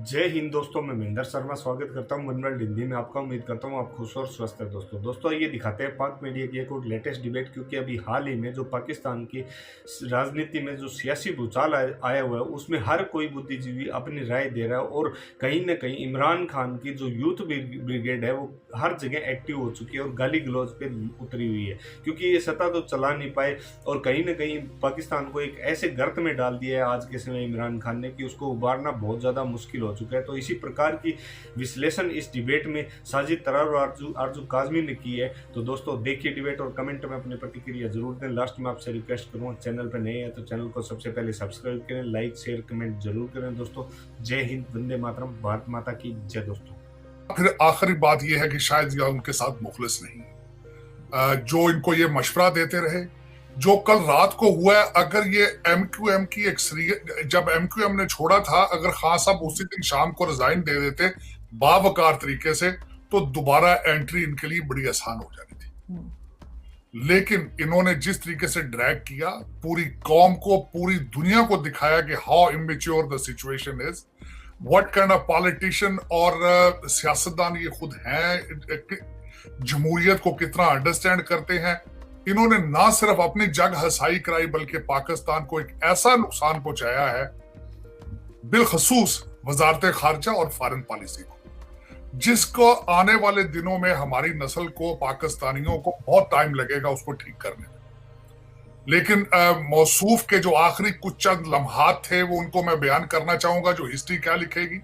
जय हिंद दोस्तों, मैं महेंद्र शर्मा स्वागत करता हूं मनवर्ल्ड हिंदी में आपका। उम्मीद करता हूं आप खुश और स्वस्थ हैं। दोस्तों ये दिखाते हैं पाक मीडिया की एक और लेटेस्ट डिबेट, क्योंकि अभी हाल ही में जो पाकिस्तान की राजनीति में जो सियासी भूचाल आया हुआ है उसमें हर कोई बुद्धिजीवी अपनी राय दे रहा है। और कहीं ना कहीं इमरान खान की जो यूथ ब्रिगेड है वो हर जगह एक्टिव हो चुकी है और गाली गलौज पे उतरी हुई है, क्योंकि ये सत्ता तो चला नहीं पाए और कहीं ना कहीं पाकिस्तान को एक ऐसे गर्त में डाल दिया है आज के समय इमरान खान ने कि उसको उबारना बहुत ज़्यादा मुश्किल हो चुका है। तो इसी प्रकार की विश्लेषण इस डिबेट में साजिद तरार और आरजू काजमी ने की है। तो दोस्तों देखिए डिबेट और कमेंट में अपनी प्रतिक्रिया जरूर दें। लास्ट में आपसे रिक्वेस्ट करूँगा, चैनल पर नए हैं तो चैनल को सबसे पहले सब्सक्राइब करें, लाइक शेयर कमेंट जरूर करें। दोस्तों जय हिंद, वंदे मातरम, भारत माता की जय। दोस्तों फिर आखिरी बात यह है कि शायद यह उनके साथ मुखलिस नहीं, जो इनको ये मशवरा देते रहे जो कल रात को हुआ है। अगर ये एमक्यूएम की जब एमक्यूएम ने छोड़ा था, अगर खान साहब उसी दिन शाम को रिजाइन दे देते बावकार तरीके से, तो दोबारा एंट्री इनके लिए बड़ी आसान हो जानी थी। लेकिन इन्होंने जिस तरीके से ड्रैग किया, पूरी कौम को, पूरी दुनिया को दिखाया कि how immature the situation is, what kind of politician और सियासतदान ये खुद हैं, जमहूरियत को कितना अंडरस्टैंड करते हैं। इन्होंने ना सिर्फ अपनी जग हसाई कराई बल्कि पाकिस्तान को एक ऐसा नुकसान पहुंचाया है, बिलखसूस वजारत खारजा और फॉरेन पॉलिसी को, जिसको आने वाले दिनों में हमारी नस्ल को, पाकिस्तानियों को बहुत टाइम लगेगा उसको ठीक करने में। लेकिन मौसूफ के जो आखिरी कुछ चंद लम्हात थे वो उनको मैं बयान करना चाहूंगा, जो हिस्ट्री क्या लिखेगी।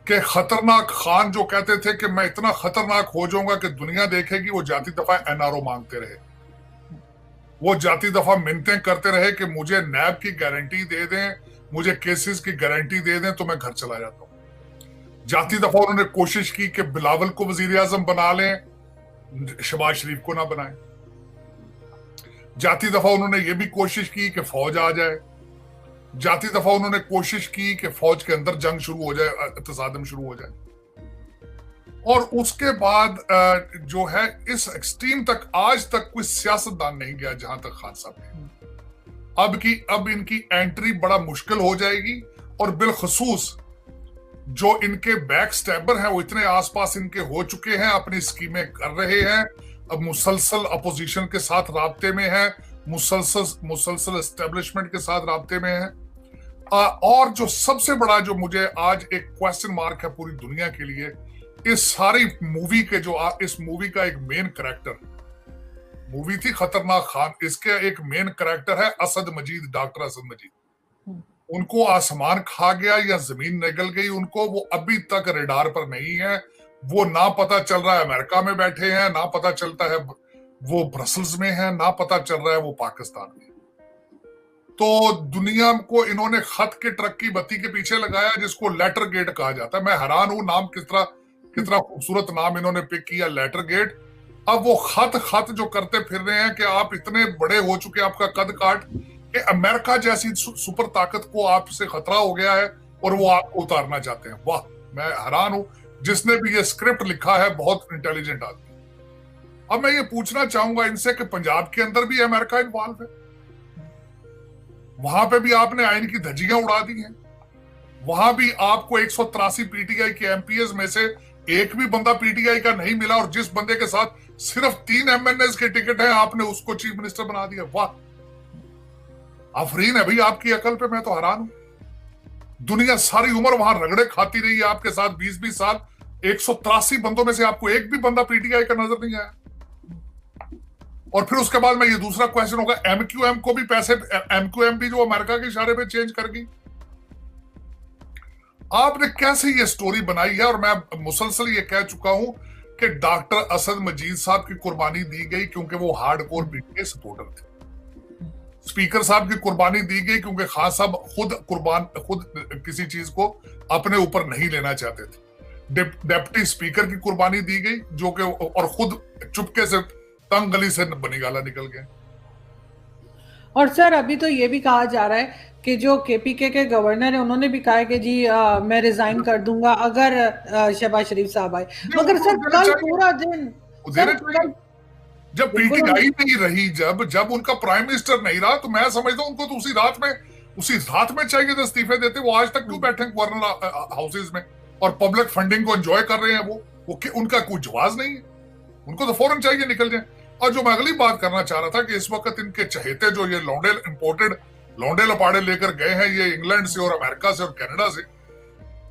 कि खतरनाक खान जो कहते थे कि मैं इतना खतरनाक हो जाऊंगा कि दुनिया देखेगी, वो जाती दफा एनआरओ मांगते रहे, वो जाती दफा मिन्नतें करते रहे कि मुझे नैब की गारंटी दे दें, मुझे केसेस की गारंटी दे दें तो मैं घर चला जाता हूं। जाती दफा उन्होंने कोशिश की कि बिलावल को वजीर आजम बना लें, शहबाज शरीफ को ना बनाएं। जाती दफा उन्होंने ये भी कोशिश की कि फौज आ जाए। जाती दफा उन्होंने कोशिश की कि फौज के अंदर जंग शुरू हो जाए, तसादम शुरू हो जाए। और उसके बाद जो है इस एक्सट्रीम तक आज तक कोई सियासतदान नहीं गया जहां तक खान साहब ने। अब इनकी एंट्री बड़ा मुश्किल हो जाएगी, और बिलखसूस जो इनके बैक स्टैबर हैं वो इतने आसपास इनके हो चुके हैं, अपनी स्कीमें कर रहे हैं, अब मुसलसल अपोजिशन के साथ राब्ते में है, मुसलसल एस्टेब्लिशमेंट के साथ राब्ते में है। और जो सबसे बड़ा जो मुझे आज एक क्वेश्चन मार्क है पूरी दुनिया के लिए, इस सारी मूवी के जो इस मूवी का एक मेन कैरेक्टर, मूवी थी खतरनाक खान, इसके एक मेन कैरेक्टर है असद मजीद, डॉक्टर असद मजीद। उनको आसमान खा गया या जमीन निगल गई उनको, वो अभी तक रेडार पर नहीं है। वो ना पता चल रहा है अमेरिका में बैठे हैं, ना पता चलता है वो ब्रसल्स में है, ना पता चल रहा है वो पाकिस्तान में। तो दुनिया को इन्होंने खत के ट्रक की बत्ती के पीछे लगाया, जिसको लेटर गेट कहा जाता है। मैं हैरान हूं, नाम कितना खूबसूरत नाम इन्होंने पिक किया, लेटर गेट। अब वो खत जो करते फिर रहे हैं कि आप इतने बड़े हो चुके, आपका कद काट, कि अमेरिका जैसी सुपर ताकत को आपसे खतरा हो गया है और वो आपको उतारना चाहते हैं। वाह, मैं हैरान हूं। जिसने भी ये स्क्रिप्ट लिखा है बहुत इंटेलिजेंट आदमी। अब मैं ये पूछना चाहूंगा इनसे कि पंजाब के अंदर भी अमेरिका इन्वॉल्व है, वहां पे भी आपने आइन की धज्जियां उड़ा दी हैं, वहां भी आपको 183 पीटीआई के एमपीएस में से एक भी बंदा पीटीआई का नहीं मिला, और जिस बंदे के साथ सिर्फ 3 एमएनएस के टिकट है आपने उसको चीफ मिनिस्टर बना दिया। वाह, आफरीन है भाई आपकी अकल पे, मैं तो हैरान हूं। दुनिया सारी उम्र वहां रगड़े खाती रही है आपके साथ 20-20 साल, 183 बंदों में से आपको एक भी बंदा पीटीआई का नजर नहीं आया। और फिर उसके बाद में ये दूसरा क्वेश्चन होगा, एमक्यूएम को भी पैसे, एमक्यूएम भी जो अमेरिका के इशारे पे चेंज कर गई। आपने कैसे ये स्टोरी बनाई है? और मैं मुसलसल ये कह चुका हूं कि डॉक्टर असद मजीद साहब की कुर्बानी दी गई क्योंकि वो हार्डकोर पीटीआई सपोर्टर थे। स्पीकर साहब की कुर्बानी दी गई क्योंकि खान साहब खुद किसी चीज को अपने ऊपर नहीं लेना चाहते थे। डिप्टी स्पीकर की कुर्बानी दी गई जो कि, और खुद चुपके से तंग गली से बनीगाला निकल गए। और सर अभी तो ये भी कहा जा रहा है कि जो केपीके के गवर्नर है उन्होंने भी कहा है कि जी मैं रिजाइन कर दूंगा अगर शहबाज शरीफ साहब आए। मगर सर कल पूरा दिन जब पीटीआई नहीं रही, जब उनका प्राइम मिनिस्टर नहीं रहा, तो मैं समझता हूं उनको तो उसी रात में उसी रात में चाहिए तो इस्तीफे देते। वो आज तक क्यों बैठे हैं गवर्नर हाउसेज में और पब्लिक फंडिंग को एंजॉय कर रहे हैं? वो उनका कोई जवाब नहीं है। उनको तो फौरन चाहिए निकल जाए। और जो मैं अगली बात करना चाह रहा था कि इस वक्त इनके चहेते जो ये लौंडे इंपोर्टेड लौंडे लपाड़े लेकर गए हैं, ये इंग्लैंड से और अमेरिका से और कनाडा से,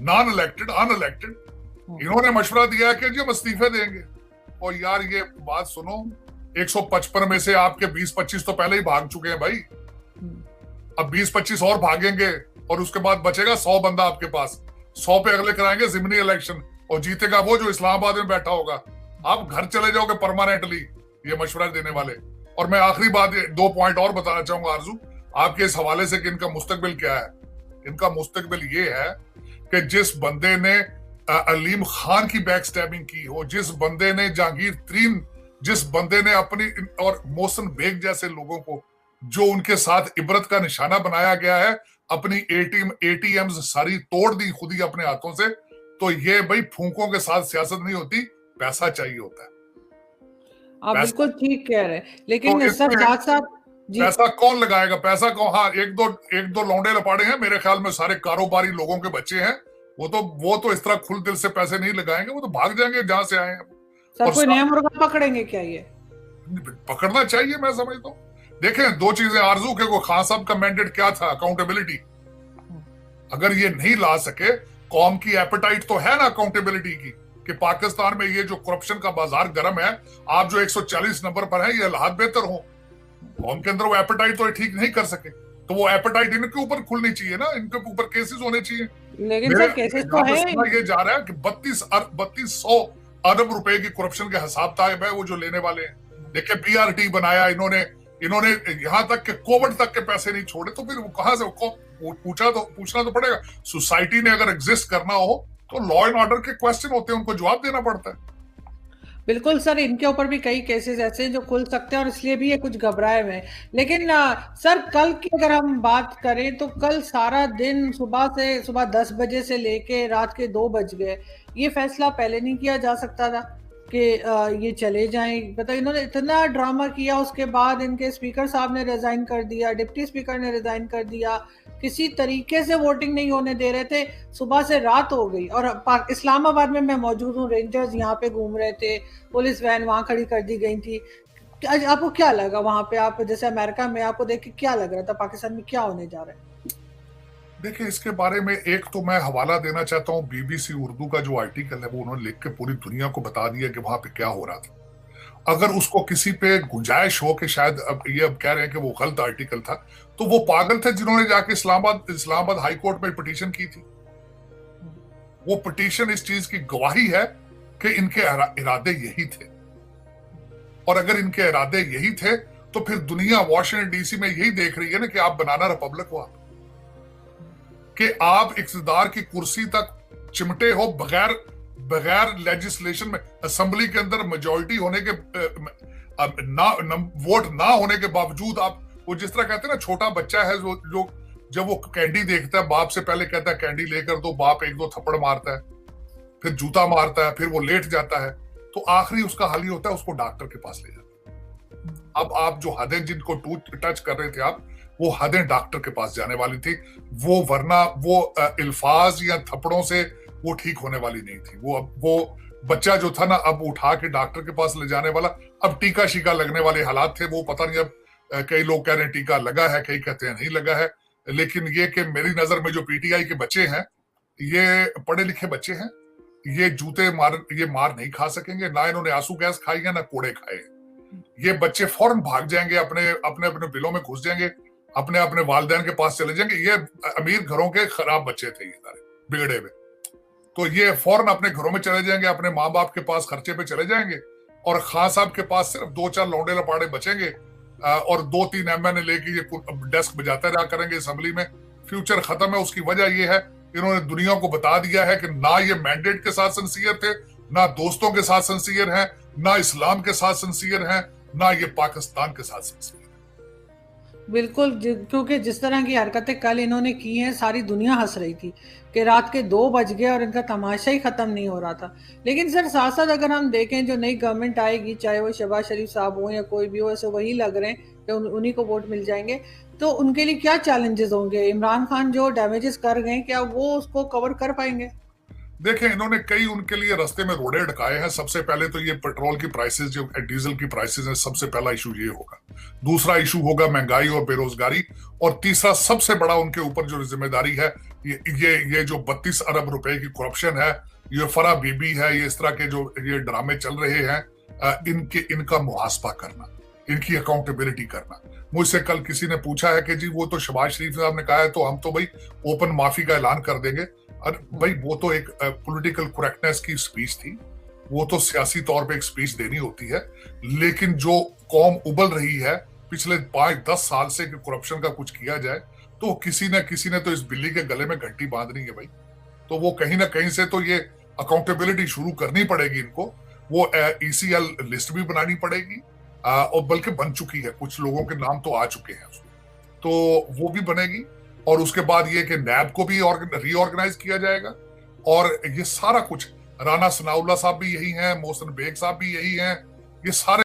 नॉन इलेक्टेड अनइलेक्टेड, इन्होंने मशवरा दिया कि जी हम इस्तीफे देंगे। और यार ये बात सुनो, 155 में से आपके 20-25 तो पहले ही भाग चुके हैं भाई। अब 20-25 और भागेंगे और उसके बाद बचेगा 100 बंदा आपके पास। 100 पे अगले कराएंगे जिमनी इलेक्शन और जीतेगा वो जो इस्लामाबाद में बैठा होगा। आप घर चले जाओगे परमानेंटली, ये मशवरा देने वाले। और मैं आखिरी बात 2 पॉइंट और बताना चाहूंगा आरजू आपके इस हवाले से कि इनका मुस्तकबिल क्या है। इनका मुस्तकबिल ये है कि जिस बंदे ने अलीम खान की बैक स्टैबिंग की हो, जिस बंदे ने जहांगीर तरीन, जिस बंदे ने अपनी और मोहसिन बेग जैसे लोगों को जो उनके साथ इबरत का निशाना बनाया गया है, अपनी एटीएम्स सारी तोड़ दी खुद ही अपने हाथों से। तो ये भाई फूंकों के साथ सियासत नहीं होती, पैसा चाहिए होता है। आप बिल्कुल ठीक कह रहे हैं, लेकिन तो सर साथ साथ जी पैसा कौन लगाएगा? पैसा कौन? हाँ, एक दो लौंडे लपाड़े हैं मेरे ख्याल में, सारे कारोबारी लोगों के बच्चे हैं। वो तो इस तरह खुल दिल से पैसे नहीं लगाएंगे, वो तो भाग जाएंगे जहां से आए हैं। सर कोई नया मुर्गा पकड़ेंगे क्या? ये पकड़ना चाहिए, मैं समझता हूँ। देखें, दो चीजें आरजू के को खान साहब का मैंडेट क्या था? अकाउंटेबिलिटी। अगर ये नहीं ला सके, कौम की एपेटाइट तो है ना अकाउंटेबिलिटी की, कि पाकिस्तान में ये जो करप्शन का बाजार गर्म है, आप जो 140 नंबर पर है, ये हालात बेहतर हो, कौम के अंदर वो एपेटाइट तो ठीक नहीं कर सके, तो वो एपेटाइट इनके ऊपर खुलनी चाहिए ना, इनके ऊपर केसेस होने चाहिए। लेकिन सर केसेस तो है। ये जा रहा है कि 3200 अरब रुपए की करप्शन के हिसाब ताब है वो जो लेने वाले हैं। देखिए बीआरटी बनाया इन्होंने यहां तक के कोविड तक के पैसे नहीं छोड़े, तो फिर वो कहां से पूछना तो पड़ेगा। सोसाइटी ने अगर एग्जिस्ट करना हो तो लॉ एंड ऑर्डर के क्वेश्चन होते हैं, उनको जवाब देना पड़ता है। बिल्कुल सर, इनके ऊपर भी कई केसेस ऐसे हैं जो खुल सकते हैं और इसलिए भी ये कुछ घबराए हुए हैं। लेकिन सर कल की अगर हम बात करें तो कल सारा दिन सुबह 10 बजे से लेके रात के 2 बज गए। ये फैसला पहले नहीं किया जा सकता था कि ये चले जाएं? पता इन्होंने इतना ड्रामा किया, उसके बाद इनके स्पीकर साहब ने रिजाइन कर दिया, डिप्टी स्पीकर ने रिजाइन कर दिया, किसी तरीके से वोटिंग नहीं होने दे रहे थे। सुबह से रात हो गई और इस्लामाबाद में मैं मौजूद हूँ, रेंजर्स यहाँ पे घूम रहे थे, पुलिस वैन वहां खड़ी कर दी गई थी। आपको क्या लगा वहां पे? आप जैसे अमेरिका में, आपको देख के क्या लग रहा था पाकिस्तान में क्या होने जा रहा है? देखिए, इसके बारे में एक तो मैं हवाला देना चाहता हूँ, बीबीसी उर्दू का जो आर्टिकल है वो उन्होंने लिख के पूरी दुनिया को बता दिया कि वहां पे क्या हो रहा था। अगर उसको किसी पे गुंजाइश हो कि शायद अब कह रहे हैं कि वो गलत आर्टिकल था, तो वो पागल थे जिन्होंने जाके इस्लामाबाद हाई कोर्ट में पिटीशन की थी। वो पिटीशन इस चीज की गवाही है कि इनके इरादे यही थे, और अगर इनके इरादे यही थे तो फिर दुनिया वॉशिंगटन डीसी में यही देख रही है ना कि आप बनाना रिपब्लिक हो, कि आप इक़्तिदार की कुर्सी तक चिमटे हो बगैर लेजिस्लेशन में, असेंबली के अंदर मेजॉरिटी होने के वोट ना होने के बावजूद आप, वो जिस तरह कहते हैं ना, छोटा बच्चा है जो जब वो कैंडी देखता है, बाप से पहले कहता है कैंडी लेकर दो, बाप 1-2 थप्पड़ मारता है, फिर जूता मारता है, फिर वो लेट जाता है, तो आखिरी उसका हल ही होता है उसको डॉक्टर के पास ले जाता। अब आप जो हदें जिनको टच कर रहे थे आप, वो हदें डॉक्टर के पास जाने वाली थी, वो वरना वो अल्फाज या थप्पड़ों से वो ठीक होने वाली नहीं थी। वो बच्चा जो था ना, अब उठा के डॉक्टर के पास ले जाने वाला, अब टीका शीका लगने वाले हालात थे। वो पता नहीं, अब कई लोग कह रहे हैं टीका लगा है, कई कहते हैं नहीं लगा है, लेकिन ये कि मेरी नजर में जो पीटीआई के बच्चे हैं, ये पढ़े लिखे बच्चे हैं, ये ये मार नहीं खा सकेंगे, ना इन्होंने आंसू गैस खाई है ना कोड़े खाए। ये बच्चे फौरन भाग जाएंगे, अपने बिलों में घुस जाएंगे, अपने वालिदैन के पास चले जाएंगे। ये अमीर घरों के खराब बच्चे थे, ये सारे बिगड़े हुए, तो ये फौरन अपने घरों में चले जाएंगे, अपने माँ बाप के पास खर्चे पे चले जाएंगे, और खान साहब के पास सिर्फ 2-4 लौंडे लपाड़े बचेंगे, और 2-3 एमएनए लेके ये डेस्क बजाते रहा करेंगे असेंबली में। फ्यूचर खत्म है। उसकी वजह ये है, इन्होंने दुनिया को बता दिया है कि ना ये मैंडेट के साथ सिंसियर थे, ना दोस्तों के साथ सिंसियर हैं, ना इस्लाम के साथ सिंसियर हैं, ना ये पाकिस्तान के साथ सिंसियर। बिल्कुल, क्योंकि जिस तरह की हरकतें कल इन्होंने की हैं, सारी दुनिया हंस रही थी कि रात के 2 बज गए और इनका तमाशा ही खत्म नहीं हो रहा था। लेकिन सर साथ साथ अगर हम देखें, जो नई गवर्नमेंट आएगी, चाहे वो शहबाज शरीफ साहब हो या कोई भी हो, ऐसे वही लग रहे हैं कि उन्हीं को वोट मिल जाएंगे। तो उनके लिए क्या चैलेंजेस होंगे? इमरान खान जो डैमेजेस कर गए, क्या वो उसको कवर कर पाएंगे? देखें, इन्होंने कई उनके लिए रास्ते में रोड़े अटकाए हैं। सबसे पहले तो ये पेट्रोल की प्राइसेस, जो डीजल की प्राइसेस है, सबसे पहला इशू ये होगा। दूसरा इशू होगा महंगाई और बेरोजगारी। और तीसरा सबसे बड़ा उनके ऊपर जो जिम्मेदारी है, ये जो 32 अरब रुपए की करप्शन है, ये फरा बीबी है, ये इस तरह के जो ये ड्रामे चल रहे हैं, इनका मुहासबा करना, इनकी अकाउंटेबिलिटी करना। मुझसे कल किसी ने पूछा है कि जी वो तो शहबाज शरीफ साहब ने कहा है तो हम तो भाई ओपन माफी का ऐलान कर देंगे। अरे भाई, वो तो एक पॉलिटिकल करेक्टनेस की स्पीच थी, वो तो सियासी तौर पे एक स्पीच देनी होती है। लेकिन जो कौम उबल रही है पिछले 5-10 साल से कि करप्शन का कुछ किया जाए, तो किसी ने तो इस बिल्ली के गले में घंटी बांधनी है भाई। तो वो कहीं ना कहीं से तो ये अकाउंटेबिलिटी शुरू करनी पड़ेगी इनको। वो ECL लिस्ट भी बनानी पड़ेगी, और बल्कि बन चुकी है, कुछ लोगों के नाम तो आ चुके हैं उसमें, तो वो भी बनेगी। और उसके बाद ये कि नैब को भी रीऑर्गेनाइज किया जाएगा। और ये सारा कुछ, राना सनाउल्लाह साहब भी यही हैं, मोहसिन बेग साहब भी यही हैं, ये सारे